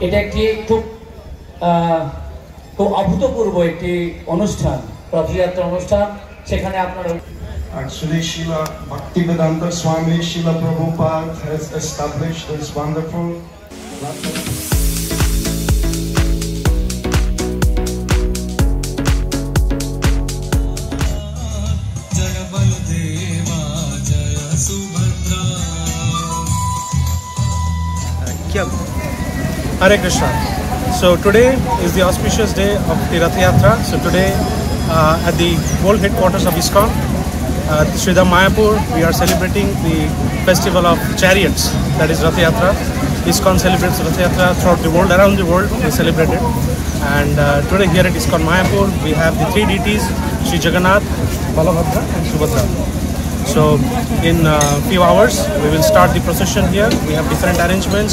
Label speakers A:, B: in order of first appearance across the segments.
A: এটা একটি খুব অভূতপূর্ব একটি অনুষ্ঠান, রথযাত্রা অনুষ্ঠান। সেখানে আপনারা
B: actually Srila Bhaktivedanta Swami Srila Prabhupada has established this wonderful
C: Hare Krishna. So today is the auspicious day of the Rath Yatra. So today at the world headquarters of ISKCON, Sridham Mayapur, we are celebrating the festival of chariots, that is Rath Yatra. ISKCON celebrates Rath Yatra throughout the world, around the world we celebrate it. And today here at ISKCON Mayapur, we have the three deities, Sri Jagannath, Balabhadra and Subhadra. So in a few hours we will start the procession here. We have different arrangements,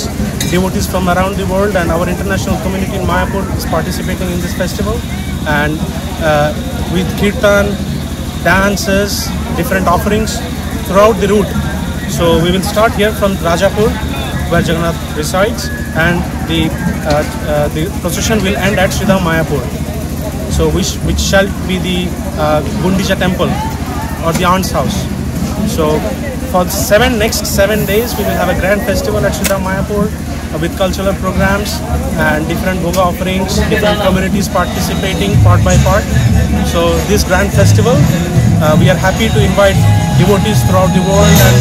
C: devotees from around the world and our international community in Mayapur is participating in this festival, and with kirtan, dances, different offerings throughout the route. So we will start here from Rajapur where Jagannath resides, and the procession will end at Sridham Mayapur, so which shall be the Gundicha temple or the aunt's house. So for the next 7 days we will have a grand festival at Sridham Mayapur with cultural programs and different bhoga offerings, different communities participating part by part. So this grand festival, we are happy to invite devotees throughout the world, and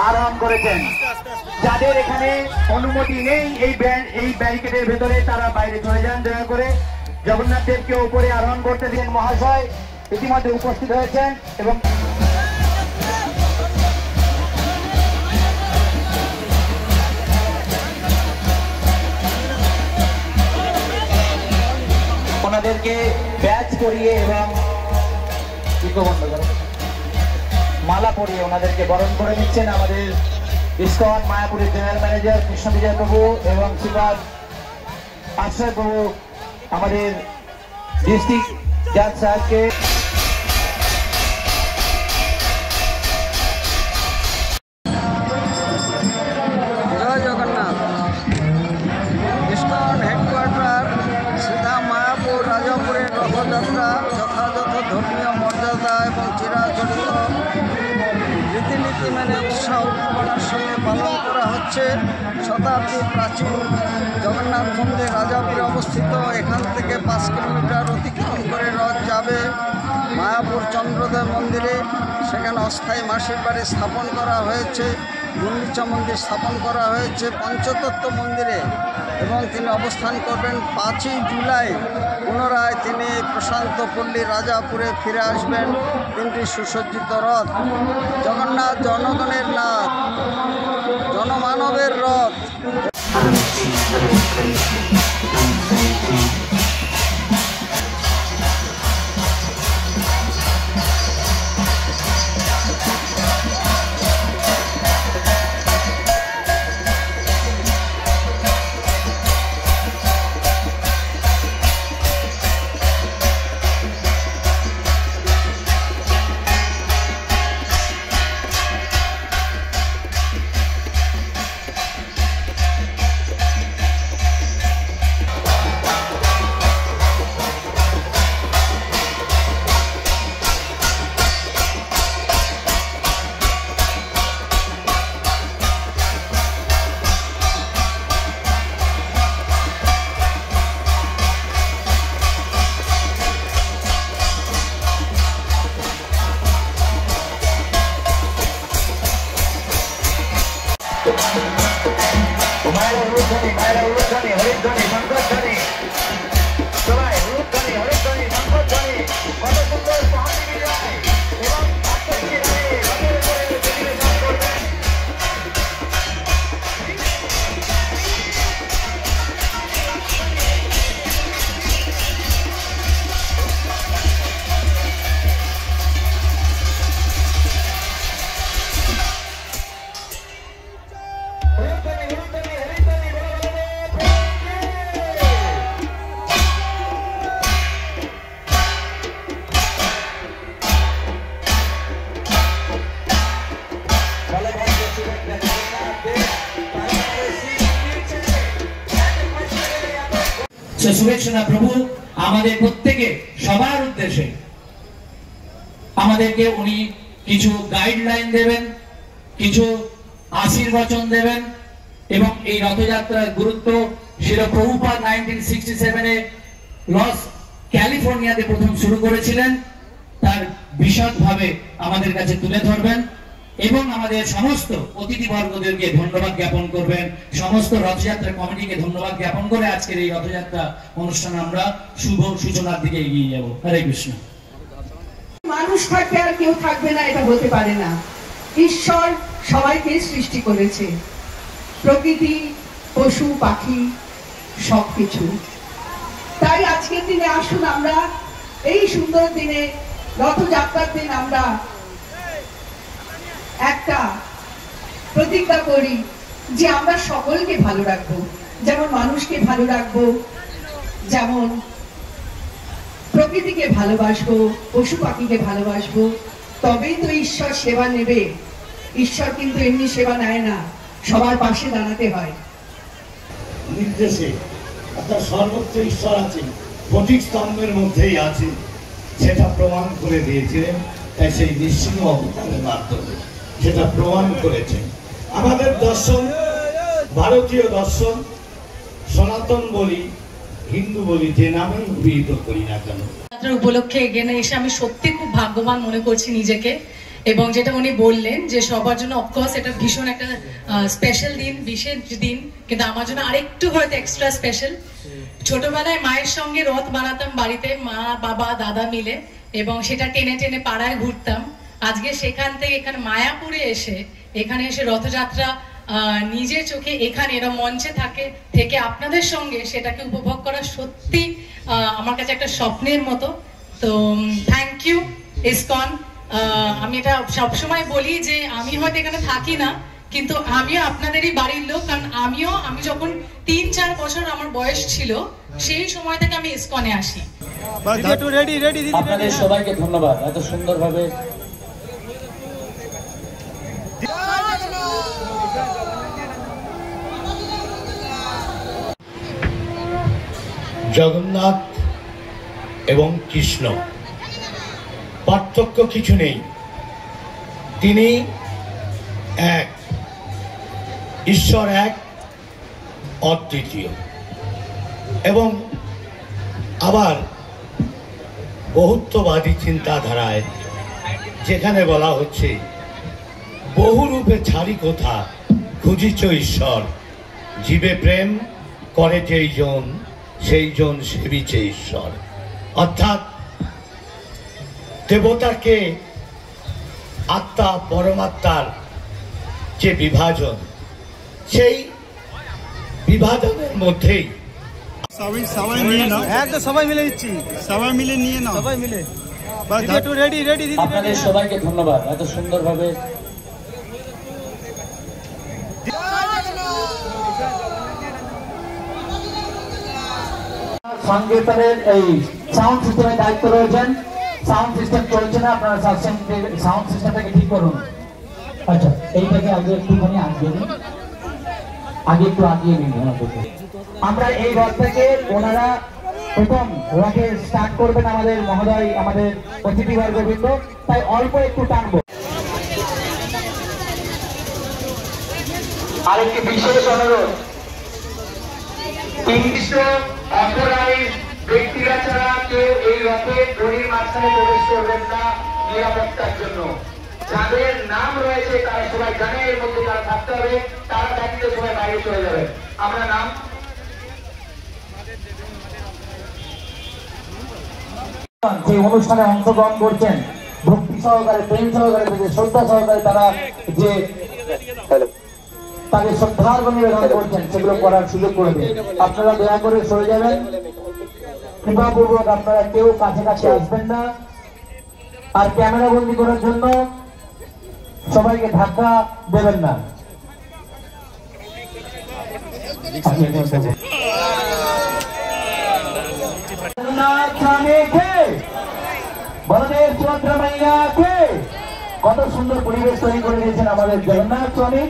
D: আরোহণ করেছেন। যাদের এখানে অনুমতি নেই এই ব্যারিকেডের ভেতরে, তারা বাইরে চলে যান দয়া করে। জগন্নাথ দেবকে উপরে আরোহণ করতে দিন। মহাশয় ইতিমধ্যে উপস্থিত হয়েছেন এবং ওনাদেরকে ব্যাচ পরিয়ে এবং মালা পরিয়ে ওনাদেরকে বরণ করে নিচ্ছেন আমাদের ইসকন মায়াপুরের জেনারেল ম্যানেজার কৃষ্ণ বিজয় প্রভু এবং শ্রীপাদ আশ্রয় প্রভু আমাদের ডিস্ট্রিক্ট জাজ সাহেবকে।
E: জয় জগন্নাথ। ইসকন হেডকোয়ার্টার শ্রীধাম মায়াপুর রাজাপুরের রথযাত্রা যথাযথ ধর্মীয় মর্যাদা এবং চিরাচরিত রীতিনীতি মেনে উৎসাহ উদ্দীপনার সঙ্গে পালন করা হচ্ছে। শতাব্দী প্রাচীন জগন্নাথ মন্দির রাজাপুরে অবস্থিত। এখান থেকে 5 কিলোমিটার অতিক্রম করে রথ যাবে মায়াপুর চন্দ্রদেব মন্দিরে। সেখানে অস্থায়ী মাসির বাড়ি স্থাপন করা হয়েছে, গুন্ডিচা মন্দির স্থাপন করা হয়েছে পঞ্চতত্ত্ব মন্দিরে, এবং তিনি অবস্থান করবেন 5ই জুলাই। পুনরায় তিনি প্রশান্ত পল্লী রাজাপুরে ফিরে আসবেন। 3টি সুসজ্জিত রথ। জগন্নাথ জনগণের নাথ, জনমানবের রথ।
D: উলুধ্বনি হরিধ্বনি শঙ্করধ্বনি সবাই উলুধ্বনি হরিধ্বনি শঙ্করধ্বনি কত সুন্দর পাহাড়ি বিজয় এবং পার্থক্যে দাঁড়িয়ে রথের উপরে পরিবেশন করবেন।
A: শুভেচ্ছা প্রভু আমাদের প্রত্যেকে সবার উদ্দেশ্যে আমাদেরকে উনি কিছু গাইডলাইন দেবেন, কিছু আশীর্বচন দেবেন এবং এই রথযাত্রার গুরুত্ব শিল প্রভুপাদ 1967-এ লস ক্যালিফোর্নিয়াতে প্রথম শুরু করেছিলেন, তার বিশদভাবে আমাদের কাছে তুলে ধরবেন এবং আমাদের সমস্ত অতিথিবর্গদেরকে ধন্যবাদ জ্ঞাপন করবেন। সমস্ত রথযাত্রা কমিটিকে ধন্যবাদ জ্ঞাপন করে আজকের এই রথযাত্রা অনুষ্ঠান আমরা শুভ সূচনার দিকে এগিয়ে যাব। হরে কৃষ্ণ।
F: মানুষ থাকবে আর কেউ থাকবে না এটা হতে পারে না। ঈশ্বর সবাইকে সৃষ্টি করেছে, প্রকৃতি, পশু পাখি সবকিছু। তাই আজকের দিনে আসুন আমরা এই সুন্দর দিনে রথযাত্রার দিন আমরা একটা প্রতিজ্ঞা করি যে আমরা সকলকে ভালো রাখবো, যেমন মানুষকে ভালো রাখবো, যেমন প্রকৃতিকে ভালোবাসবো, পশু পাখিকে ভালোবাসবো, তবেই তো ঈশ্বর সেবা নেবে। ঈশ্বর কিন্তু এমনি সেবা নেয় না, সবার পাশে দাঁড়াতে হয়।
G: নির্দেশে অর্থাৎ সর্বত্র ঈশ্বর আছেন, প্রতীক স্তম্ভের মধ্যেই আছে, সেটা প্রমাণ করে দিয়েছিলেন। তাই সেই নৃসিংহ অবতারের মাধ্যমে সেটা প্রমাণ করেছেন। আমাদের দর্শন, ভারতীয় দর্শন, সনাতন বলি, হিন্দু বলি, যে নামে অভিহিত করি না কেন,
H: উপলক্ষে এখানে এসে আমি সত্যি খুব ভাগ্যবান মনে করছি নিজেকে। এবং যেটা উনি বললেন যে সবার জন্য অফকোর্স এটা ভীষণ একটা স্পেশাল দিন, বিশেষ দিন, কিন্তু আমার জন্য আরেকটু হয়তো এক্সট্রা স্পেশাল। ছোটবেলায় মায়ের সঙ্গে রথ বানাতাম বাড়িতে, মা বাবা দাদা মিলে, এবং সেটা টেনে টেনে পাড়ায় ঘুরতাম। আজকে সেখান থেকে এখানে মায়াপুরে এখানে এসে রথযাত্রা নিজের চোখে এখানে এরা মঞ্চে থেকে আপনাদের সঙ্গে সেটাকে উপভোগ করা সত্যি আমার কাছে একটা স্বপ্নের মতো। তো থ্যাংক ইউ ইসকন। আমি এটা সবসময় বলি যে আমি হয়তো এখানে থাকি না, কিন্তু আমিও আপনাদেরই বাড়ির লোক, কারণ আমি যখন 3-4 বছর আমার বয়স ছিল সেই সময় থেকে আমি ইসকনে আসি।
A: আপনাদের সবাইকে ধন্যবাদ এত সুন্দরভাবে।
G: জগন্নাথ এবং কৃষ্ণ পার্থক্য কিছু নেই, তিনি এক, ঈশ্বর এক, অদ্বিতীয়। এবং আবার বহুত্ববাদী চিন্তাধারায় যেখানে বলা হচ্ছে বহুরূপে ছাড়ি কোথা, খুঁজিছ ঈশ্বর, জীবে প্রেম করে যেই জন, সেই জন সেবিছে ঈশ্বর। অর্থাৎ দেবতাকে আত্মা পরমাত্মার যে বিভাজন, সেই বিভাজনের মধ্যেই
I: সবাই নিয়ে নাও, একদম সবাই মিলে দিচ্ছি, সবাই মিলে নিয়ে নাও, সবাই মিলে। রেডি।
A: আপনাদের সবাইকে ধন্যবাদ এত সুন্দরভাবে। সংগীতের এই সাউন্ড সিস্টেমের দায়িত্ব রয়েছেন। সাউন্ড সিস্টেম চলছে না, আপনারা সাউন্ড সিস্টেমটাকে ঠিক করুন। আচ্ছা, এইটাকে আগে একটুখানি আগিয়ে নিন, একটু আগিয়ে নিন। আমরা এই রথ থেকে ওনারা প্রথম রথে স্টার্ট করবেন আমাদের মহোদয়, আমাদের অতিথিবর্গবৃন্দ, তাই অল্প একটু টানবো। আরেকটি বিশেষ অনুরোধ, ব্যক্তিরা ছাড়া কেউ এই রথে দড়ির মাঝখানে প্রবেশ করবেন না নিরাপত্তার জন্য। যাদের নাম রয়েছে তারা সবাই জানে এর মধ্যে তারা থাকতে হবে, তারা ব্যতীত সবাই বাইরে চলে যাবে। আমরা নাম
D: সেই অনুষ্ঠানে অংশগ্রহণ করছেন ভক্তি সহকারে, প্রেম সহকারে, শ্রদ্ধা সহকারে তারা যে তাদের শ্রদ্ধার নিবেদন করছেন সেগুলো করার সুযোগ করে দেন। আপনারা দয়া করে সরে যাবেন, কৃপাপূর্বক আপনারা কেউ কাছাকাছি আসবেন না। আর ক্যামেরা বন্দি করার জন্য সবাইকে ধাক্কা দেবেন না। বলদেব সুভদ্রা মাইয়াকে কত সুন্দর পরিবেশ তৈরি করে দিয়েছেন আমাদের জগন্নাথ স্বামী।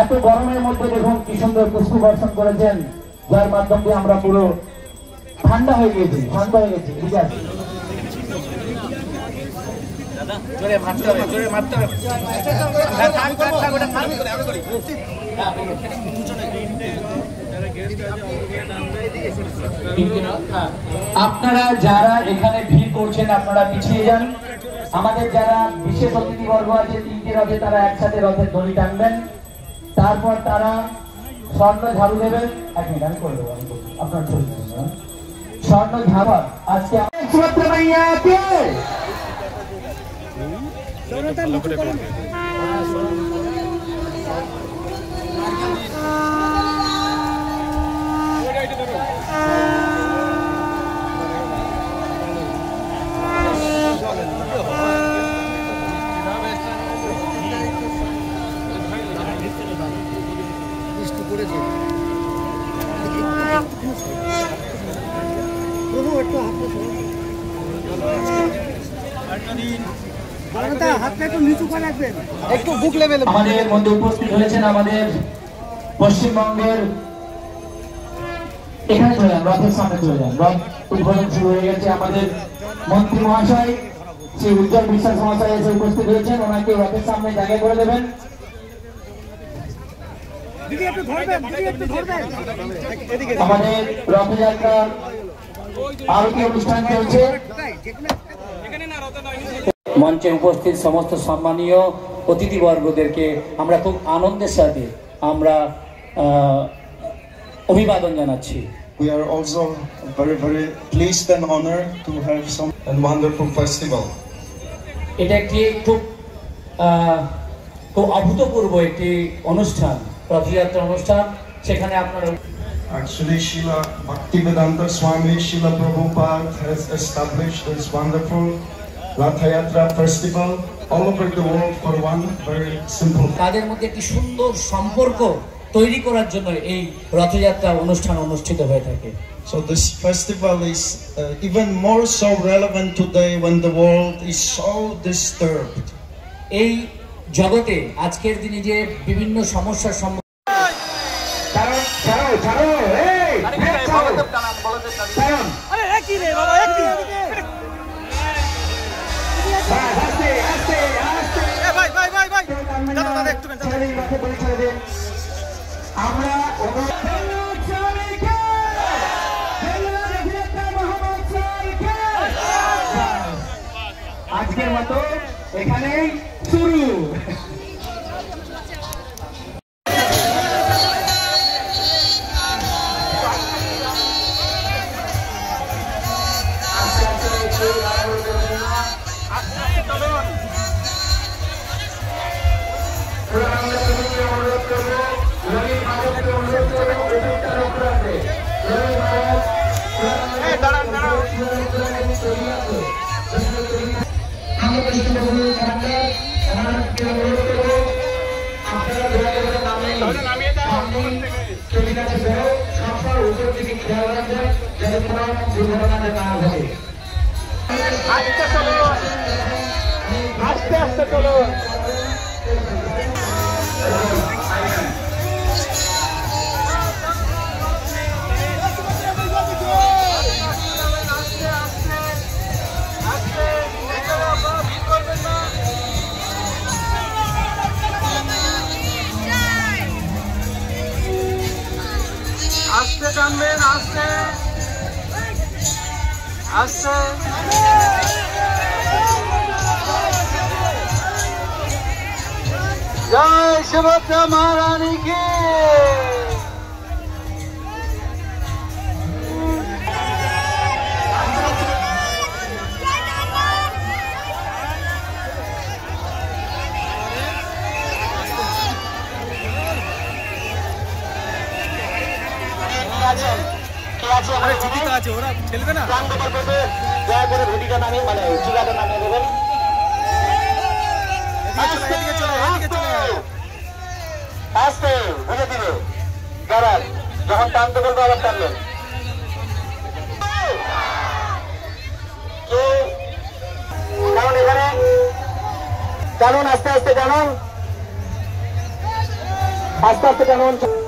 D: এত গরমের মধ্যে দেখুন কি সুন্দর পুষ্প বর্ষণ করেছেন, যার মাধ্যম দিয়ে আমরা পুরো ঠান্ডা হয়ে গেছি, শান্ত হয়ে গেছি। ঠিক আছে, আপনারা যারা এখানে ভিড় করছেন আপনারা পিছিয়ে যান। আমাদের যারা বিশেষ অতিথিবর্গ আছে তিনটি রথে, তারা একসাথে রথের দড়ি টানবেন, তারপর তারা স্বর্ণ ঝাড়ু দেবেন। এক মিনিট আমি করে দেবো, আপনার ছবি স্বর্ণ ঝাড়ু। আজকে আমাদের মধ্যে উপস্থিত হয়েছেন আমাদের পশ্চিমবঙ্গের, এখানে চলে যান, রথের সামনে চলে যান, রথ উদ্বোধন শুরু হয়ে গেছে। আমাদের মন্ত্রী মহাশয় শ্রী উজ্জ্বল বিশ্বাস মহাশয় এসে উপস্থিত হয়েছেন, ওনাকে রথের সামনে জায়গা করে দেবেন। আমাদের রথযাত্রার আরতি অনুষ্ঠান চলছে। মঞ্চে উপস্থিত সমস্ত সম্মানীয় অতিথিবর্গদেরকে আমরা খুব আনন্দের সাথে আমরা অভিবাদন জানাচ্ছি।
B: We are also very pleased and honored to have some wonderful festival.
A: এটা একটি খুব অভূতপূর্ব একটি অনুষ্ঠান, রথযাত্রা অনুষ্ঠান। সেখানে আপনারা
B: Actually, Srila Bhaktivedanta Swami Srila Prabhupada has established this wonderful Rath Yatra festival all over the world for one very simple.
A: তাদের মধ্যে একটি সুন্দর সম্পর্ক তৈরি করার জন্য এই রথযাত্রা অনুষ্ঠান অনুষ্ঠিত হয়ে থাকে।
B: So this festival is even more so relevant today when the world is so disturbed.
A: এই জগতে আজকের দিনে যে বিভিন্ন সমস্যার সম্মুখীন
D: আমরা আজকের মতো এখানেই শুরু। আস্তে আস্তে চলো। আস্তে টানবেন, আস্তে আস্তে। জয় সুভদ্রা মহারানী কি। আছেন কে আছে আমাদের জীবিত আছে ওরা খেলবে না প্রাণ গোপাল করবে দয়া করে ভেটিটা নামিয়ে মানে চিগাটা নামিয়ে দেবেন এদিকে চলে আস্তে বুঝে দিবে দাঁড়ান যখন টানতে বলবো আবার টানবেন কারণ এখানে টানুন আস্তে আস্তে টানুন আস্তে আস্তে টানুন আস্তে